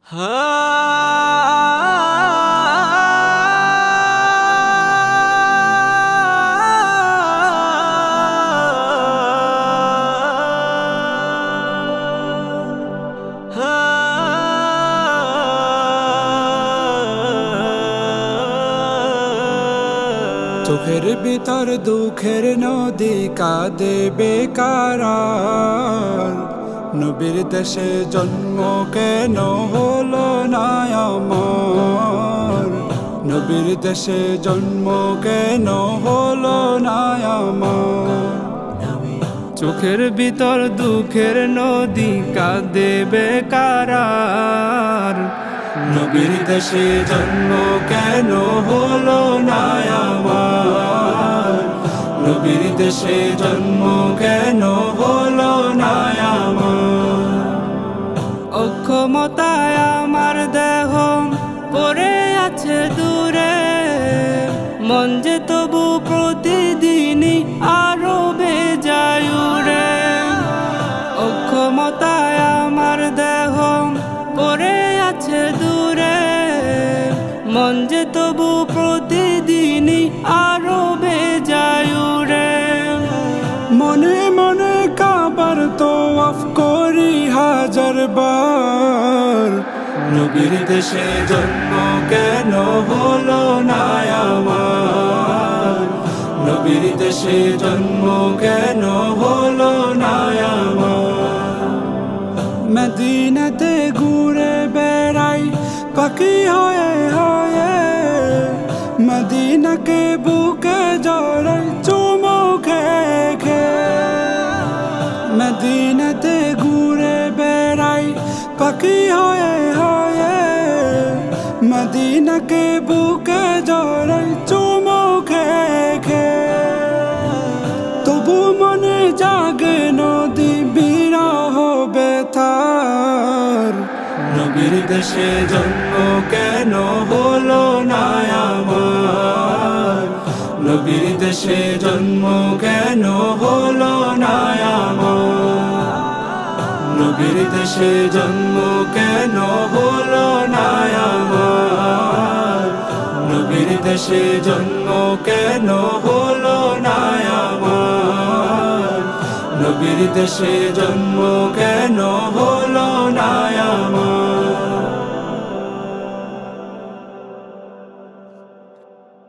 চোখের ভিতর দুঃখের নদী কাঁদে বেকার, নবীর দেশে জন্ম কেন হলো না আমার, নবীর দেশে জন্ম কেন হলো না আমার। চোখের ভিতর দুঃখের নদী কাঁদে বেকার, নবীর দেশে জন্ম কেন হলো না আমার, নবীর দেশে জন্ম কেন হলো না আমার। অক্ষমতায় আমার দেহ পড়ে আছে দূরে, মন যে তবু প্রতিদিনই আরো বেজায় উড়ে। অক্ষমতায় আমার দেহ পড়ে আছে দূরে, মন যে তবু প্রতিদিনই আরো বেজায় উড়ে। মনে মনে কাবার তওয়াফ করি হাজার বার, নবীর দেশে জন্ম কেন হলো না আমার, নবীর দেশে জন্ম কেন হলো না আমার। মদিনাতে ঘুরে বেড়াই পাখি হয়ে হয়ে, মদিনাকে বুকে জড়াই চুমু খেয়ে খেয়ে। মদিনাতে ঘুরে বেড়াই পাখি হয়ে হয়ে, মদিনাকে বুকে জড়াই চুমু খেয়ে খেয়ে। তবু মনে জাগে নদী বিরহ বেতার, নবীর দেশে জন্ম কেন হলো না আমার, নবীর দেশে জন্ম কেন হলো না আমার, নবীর দেশে জন্ম কেন হলো না আমার, নবীর দেশে জন্ম কেন হলো না আমার, নবীর দেশে জন্ম কেন হলো না আমার।